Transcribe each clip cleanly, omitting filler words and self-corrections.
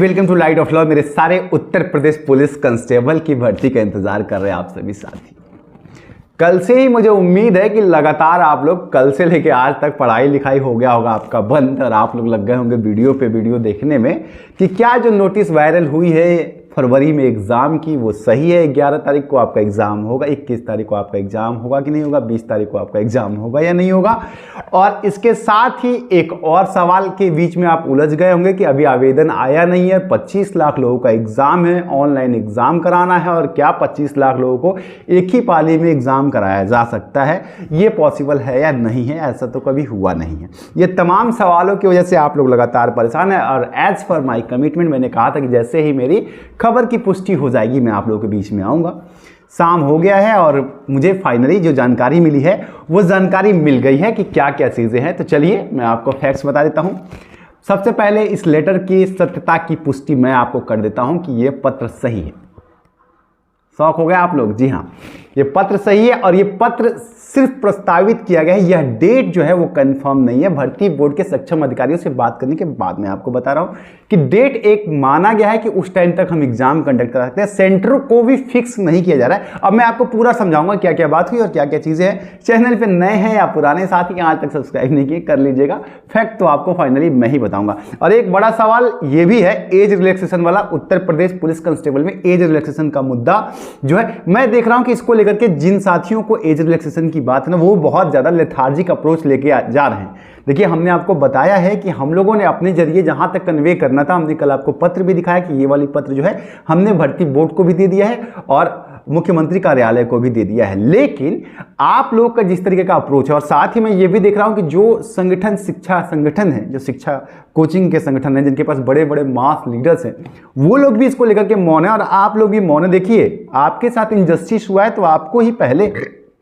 Welcome to light of law. मेरे सारे Uttar Pradesh police constable की भर्ती का इंतजार कर रहे हैं आप सभी साथी। कल से ही मुझे उम्मीद है कि लगातार आप लोग कल से लेके आज तक पढ़ाई लिखाई हो गया होगा आपका बंद और आप लोग लग गए होंगे वीडियो पे वीडियो देखने में कि क्या जो नोटिस वायरल हुई है फरवरी में एग्ज़ाम की वो सही है। 11 तारीख को आपका एग्ज़ाम होगा, 21 तारीख को आपका एग्ज़ाम होगा कि नहीं होगा, 20 तारीख को आपका एग्ज़ाम होगा या नहीं होगा। और इसके साथ ही एक और सवाल के बीच में आप उलझ गए होंगे कि अभी आवेदन आया नहीं है, 25 लाख लोगों का एग्ज़ाम है, ऑनलाइन एग्ज़ाम कराना है और क्या 25 लाख लोगों को एक ही पाली में एग्ज़ाम कराया जा सकता है, ये पॉसिबल है या नहीं है। ऐसा तो कभी हुआ नहीं है। ये तमाम सवालों की वजह से आप लोग लगातार परेशान हैं और एज़ फॉर माई कमिटमेंट मैंने कहा था कि जैसे ही मेरी खबर की पुष्टि हो जाएगी मैं आप लोगों के बीच में आऊँगा। शाम हो गया है और मुझे फाइनली जो जानकारी मिली है वो जानकारी मिल गई है कि क्या क्या चीज़ें हैं। तो चलिए मैं आपको फैक्ट्स बता देता हूँ। सबसे पहले इस लेटर की सत्यता की पुष्टि मैं आपको कर देता हूँ कि ये पत्र सही है। शौक हो गया आप लोग? जी हाँ, ये पत्र सही है और ये पत्र सिर्फ प्रस्तावित किया गया है। यह डेट जो है वो कंफर्म नहीं है। भर्ती बोर्ड के सक्षम अधिकारियों से बात करने के बाद मैं आपको बता रहा हूं कि डेट एक माना गया है कि उस टाइम तक हम एग्जाम कंडक्ट करा सकते हैं। सेंटर को भी फिक्स नहीं किया जा रहा है। अब मैं आपको पूरा समझाऊंगा क्या क्या बात हुई और क्या क्या चीजें हैं। चैनल पे नए हैं या पुराने साथी आज तक सब्सक्राइब नहीं किए कर लीजिएगा। फैक्ट तो आपको फाइनली मैं ही बताऊंगा। और एक बड़ा सवाल ये भी है एज रिलैक्सेशन वाला। उत्तर प्रदेश पुलिस कांस्टेबल में एज रिलैक्सेशन का मुद्दा जो है मैं देख रहा हूं कि इसको लेकर के जिन साथियों को एज रिलैक्सेशन की बात है ना वो बहुत ज्यादा लेथार्जिक अप्रोच लेके जा रहे हैं। देखिए हमने आपको बताया है कि हम लोगों ने अपने जरिए जहां तक कन्वे करना था, हमने कल आपको पत्र भी दिखाया कि ये वाली पत्र जो है हमने भर्ती बोर्ड को भी दे दिया है और मुख्यमंत्री कार्यालय को भी दे दिया है। लेकिन आप लोग का जिस तरीके का अप्रोच है और साथ ही मैं ये भी देख रहा हूं कि जो संगठन शिक्षा संगठन है, जो शिक्षा कोचिंग के संगठन है जिनके पास बड़े बड़े मास लीडर्स हैं, वो लोग भी इसको लेकर के मौन है और आप लोग भी मौन है। देखिए आपके साथ इनजस्टिस हुआ है तो आपको ही पहले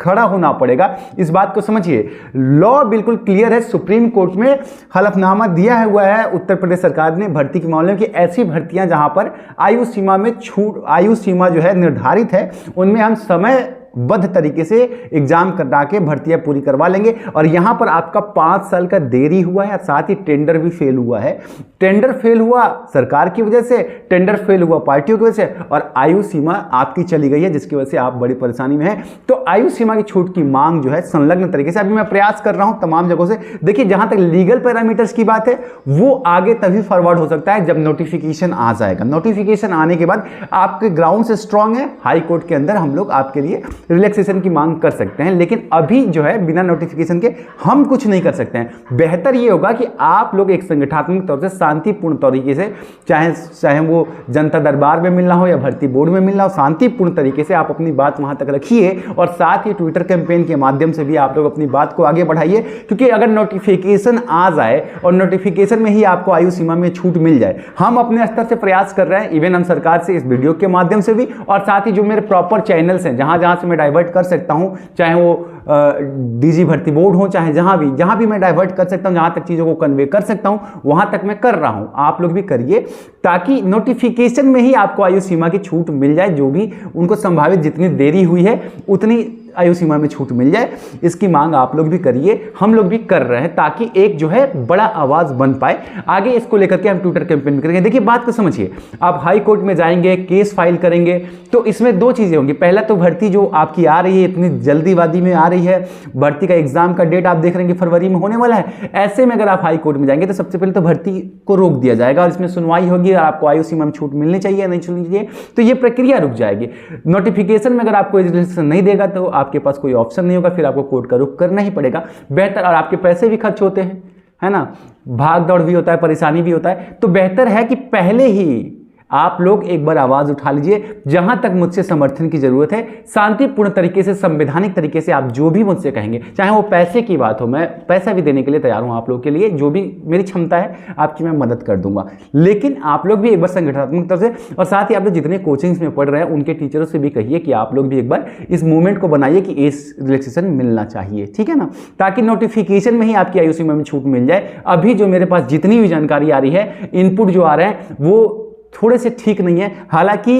खड़ा होना पड़ेगा। इस बात को समझिए। लॉ बिल्कुल क्लियर है। सुप्रीम कोर्ट में हलफनामा दिया हुआ है उत्तर प्रदेश सरकार ने भर्ती के मामले में कि ऐसी भर्तियां जहां पर आयु सीमा में छूट, आयु सीमा जो है निर्धारित है, उनमें हम समय बद्ध तरीके से एग्जाम करा के भर्तियां पूरी करवा लेंगे। और यहां पर आपका 5 साल का देरी हुआ है, साथ ही टेंडर भी फेल हुआ है। टेंडर फेल हुआ सरकार की वजह से, टेंडर फेल हुआ पार्टियों की वजह से और आयु सीमा आपकी चली गई है जिसकी वजह से आप बड़ी परेशानी में हैं। तो आयु सीमा की छूट की मांग जो है संलग्न तरीके से अभी मैं प्रयास कर रहा हूं तमाम जगहों से। देखिए जहां तक लीगल पैरामीटर्स की बात है वो आगे तभी फॉरवर्ड हो सकता है जब नोटिफिकेशन आ जाएगा। नोटिफिकेशन आने के बाद आपके ग्राउंड से स्ट्रांग है, हाई कोर्ट के अंदर हम लोग आपके लिए रिलैक्सेशन की मांग कर सकते हैं। लेकिन अभी जो है बिना नोटिफिकेशन के हम कुछ नहीं कर सकते हैं। बेहतर ये होगा कि आप लोग एक संगठनात्मक तौर से शांतिपूर्ण तरीके से, चाहे वो जनता दरबार में मिलना हो या भर्ती बोर्ड में मिलना हो, शांतिपूर्ण तरीके से आप अपनी बात वहां तक रखिए और साथ ही ट्विटर कैंपेन के माध्यम से भी आप लोग अपनी बात को आगे बढ़ाइए। क्योंकि अगर नोटिफिकेशन आ जाए और नोटिफिकेशन में ही आपको आयु सीमा में छूट मिल जाए, हम अपने स्तर से प्रयास कर रहे हैं, इवन हम सरकार से इस वीडियो के माध्यम से भी और साथ ही जो मेरे प्रॉपर चैनल्स हैं जहां जहां से मैं डाइवर्ट कर सकता हूं, चाहे वो डीजी भर्ती बोर्ड हो, चाहे जहां भी मैं डाइवर्ट कर सकता हूं, जहां तक चीजों को कन्वे कर सकता हूं वहां तक मैं कर रहा हूं। आप लोग भी करिए ताकि नोटिफिकेशन में ही आपको आयु सीमा की छूट मिल जाए। जो भी उनको संभावित जितनी देरी हुई है उतनी आयु सीमा में छूट मिल जाए, इसकी मांग आप लोग भी करिए, हम लोग भी कर रहे हैं ताकि एक जो है बड़ा आवाज बन पाए। आगे इसको लेकर के हम ट्विटर कैंपेन करेंगे। देखिए बात को समझिए, आप हाई कोर्ट में जाएंगे, केस फाइल करेंगे तो इसमें 2 चीजें होंगी। पहला तो भर्ती जो आपकी आ रही है इतनी जल्दीबाजी में आ रही है, भर्ती का एग्जाम का डेट आप देख रहे हैं कि फरवरी में होने वाला है। ऐसे में अगर आप हाई कोर्ट में जाएंगे तो सबसे पहले तो भर्ती को रोक दिया जाएगा और इसमें सुनवाई होगी और आपको आयु सीमा में छूट मिलनी चाहिए या नहीं मिलनी चाहिए, तो ये प्रक्रिया रुक जाएगी। नोटिफिकेशन में अगर आपको रजिस्ट्रेशन नहीं देगा तो आपके पास कोई ऑप्शन नहीं होगा, फिर आपको कोर्ट का रुख करना ही पड़ेगा। बेहतर, और आपके पैसे भी खर्च होते हैं, है ना, भाग दौड़ भी होता है, परेशानी भी होता है, तो बेहतर है कि पहले ही आप लोग एक बार आवाज उठा लीजिए। जहां तक मुझसे समर्थन की जरूरत है, शांतिपूर्ण तरीके से, संवैधानिक तरीके से आप जो भी मुझसे कहेंगे, चाहे वो पैसे की बात हो, मैं पैसा भी देने के लिए तैयार हूं आप लोगों के लिए, जो भी मेरी क्षमता है आपकी मैं मदद कर दूंगा। लेकिन आप लोग भी एक बार संगठनात्मक तरफ से और साथ ही आप लोग जितने कोचिंग्स में पढ़ रहे हैं उनके टीचरों से भी कहिए कि आप लोग भी एक बार इस मूवमेंट को बनाइए कि एज रिलैक्सेशन मिलना चाहिए, ठीक है ना, ताकि नोटिफिकेशन में ही आपकी आयु सीमा में छूट मिल जाए। अभी जो मेरे पास जितनी भी जानकारी आ रही है, इनपुट जो आ रहे हैं वो थोड़े से ठीक नहीं है। हालांकि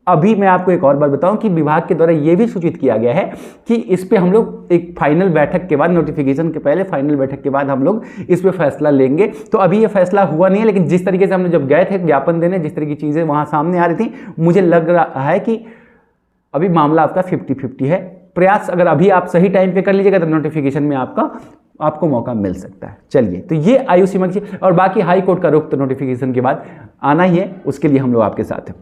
अभी मैं आपको एक और बात बताऊं कि विभाग के द्वारा यह भी सूचित किया गया है कि इस पे हम लोग एक फाइनल बैठक के बाद, नोटिफिकेशन के पहले फाइनल बैठक के बाद हम लोग इस पे फैसला लेंगे। तो अभी ये फैसला हुआ नहीं है, लेकिन जिस तरीके से हमने जब गए थे ज्ञापन देने, जिस तरह की चीज़ें वहाँ सामने आ रही थी, मुझे लग रहा है कि अभी मामला आपका 50-50 है। प्रयास अगर अभी आप सही टाइम पे कर लीजिएगा तो नोटिफिकेशन में आपको मौका मिल सकता है। चलिए, तो ये आयु सीमा की, और बाकी हाई कोर्ट का रुख तो नोटिफिकेशन के बाद आना ही है, उसके लिए हम लोग आपके साथ हैं।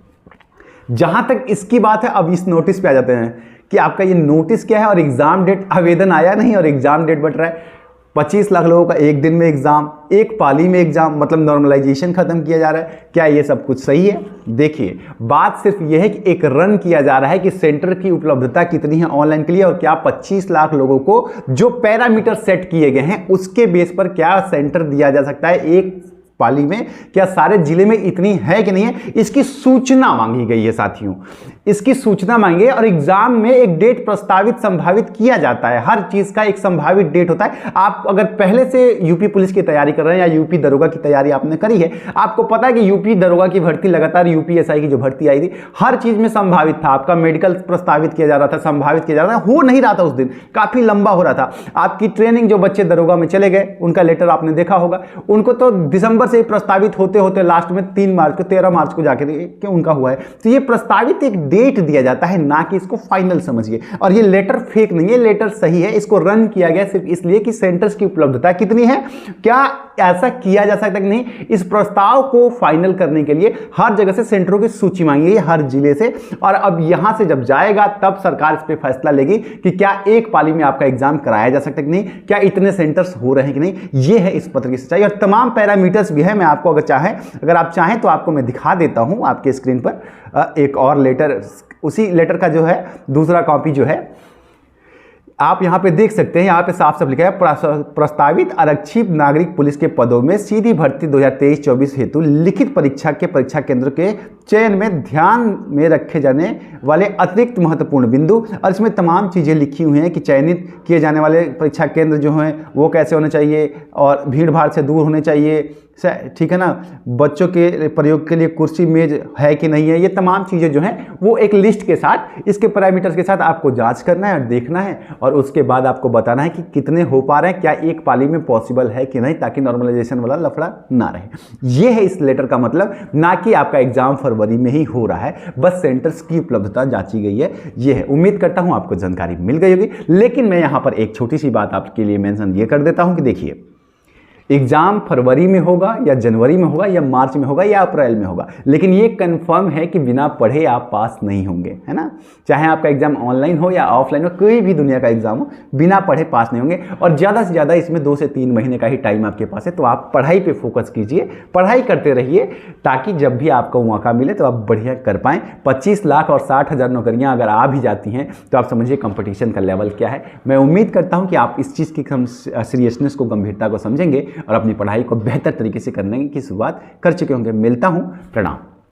जहां तक इसकी बात है, अब इस नोटिस पे आ जाते हैं कि आपका ये नोटिस क्या है और एग्जाम डेट, आवेदन आया नहीं और एग्जाम डेट बट रहा है। 25 लाख लोगों का एक दिन में एग्जाम, एक पाली में एग्जाम, मतलब नॉर्मलाइजेशन खत्म किया जा रहा है। क्या ये सब कुछ सही है? देखिए, बात सिर्फ यह है कि एक रन किया जा रहा है कि सेंटर की उपलब्धता कितनी है ऑनलाइन के लिए, और क्या 25 लाख लोगों को जो पैरामीटर सेट किए गए हैं उसके बेस पर क्या सेंटर दिया जा सकता है एक पाली में, क्या सारे जिले में इतनी है कि नहीं है, इसकी सूचना मांगी गई है साथियों। इसकी सूचना मांगी है और एग्जाम में एक डेट प्रस्तावित संभावित किया जाता है। हर चीज का एक संभावित डेट होता है। आप अगर पहले से यूपी पुलिस की तैयारी कर रहे हैं या यूपी दरोगा की तैयारी आपने करी है, आपको पता है कि यूपी दरोगा की भर्ती लगातार, यूपीएसआई की जो भर्ती आई थी, हर चीज में संभावित था। आपका मेडिकल प्रस्तावित किया जा रहा था, संभावित किया जा रहा था, हो नहीं रहा था उस दिन, काफी लंबा हो रहा था। आपकी ट्रेनिंग, जो बच्चे दरोगा में चले गए उनका लेटर आपने देखा होगा, उनको तो दिसंबर से प्रस्तावित होते होते लास्ट में 13 मार्च को जाकर के उनका हुआ है। तो ये प्रस्तावित एक डेट दिया जाता है, ना कि इसको फाइनल समझिए। और ये लेटर फेक नहीं है, लेटर सही है। इसको रन किया गया सिर्फ इसलिए कि सेंटर्स की उपलब्धता कितनी है, क्या ऐसा किया जा सकता है कि नहीं। इस प्रस्ताव को फाइनल करने के लिए हर जगह से सेंटरों की सूची मांगी है, हर जिले से, और अब यहां से जब जाएगा तब सरकार इस पर फैसला लेगी कि क्या एक पाली में आपका एग्जाम कराया जा सकता है कि नहीं, क्या इतने सेंटर्स हो रहे हैं कि नहीं। यह है इस पत्र की सच्चाई, और तमाम पैरामीटर्स भी है। मैं आपको अगर आप चाहें तो आपको मैं दिखा देता हूं आपके स्क्रीन पर एक और लेटर, उसी लेटर का जो है दूसरा कॉपी जो है आप यहां पे देख सकते हैं। यहां पे साफ साफ लिखा है, प्रस्तावित आरक्षित नागरिक पुलिस के पदों में सीधी भर्ती 2023-24 हेतु लिखित परीक्षा के परीक्षा केंद्र के चयन में ध्यान में रखे जाने वाले अतिरिक्त महत्वपूर्ण बिंदु, और इसमें तमाम चीज़ें लिखी हुई हैं कि चयनित किए जाने वाले परीक्षा केंद्र जो हैं वो कैसे होने चाहिए, और भीड़ भाड़ से दूर होने चाहिए, ठीक है ना, बच्चों के प्रयोग के लिए कुर्सी मेज है कि नहीं है। ये तमाम चीज़ें जो हैं वो एक लिस्ट के साथ, इसके पैरामीटर्स के साथ आपको जांच करना है और देखना है, और उसके बाद आपको बताना है कि कितने हो पा रहे हैं, क्या एक पाली में पॉसिबल है कि नहीं, ताकि नॉर्मलाइजेशन वाला लफड़ा ना रहे। ये है इस लेटर का मतलब, ना कि आपका एग्जाम फरवरी में ही हो रहा है, बस सेंटर्स की उपलब्धता जांची गई है। ये है, उम्मीद करता हूं आपको जानकारी मिल गई होगी। लेकिन मैं यहां पर एक छोटी सी बात आपके लिए मेंशन ये कर देता हूं कि देखिए, एग्जाम फरवरी में होगा या जनवरी में होगा या मार्च में होगा या अप्रैल में होगा, लेकिन ये कंफर्म है कि बिना पढ़े आप पास नहीं होंगे, है ना। चाहे आपका एग्जाम ऑनलाइन हो या ऑफलाइन हो, कोई भी दुनिया का एग्जाम हो, बिना पढ़े पास नहीं होंगे। और ज़्यादा से ज़्यादा इसमें 2 से 3 महीने का ही टाइम आपके पास है, तो आप पढ़ाई पे फोकस कीजिए, पढ़ाई करते रहिए, ताकि जब भी आपको मौका मिले तो आप बढ़िया कर पाएँ। 25 लाख और 60,000 नौकरियाँ अगर आ भी जाती हैं तो आप समझिए कंपटीशन का लेवल क्या है। मैं उम्मीद करता हूँ कि आप इस चीज़ की सीरियसनेस को, गंभीरता को समझेंगे और अपनी पढ़ाई को बेहतर तरीके से करने की शुरुआत कर चुके होंगे। मिलता हूं, प्रणाम।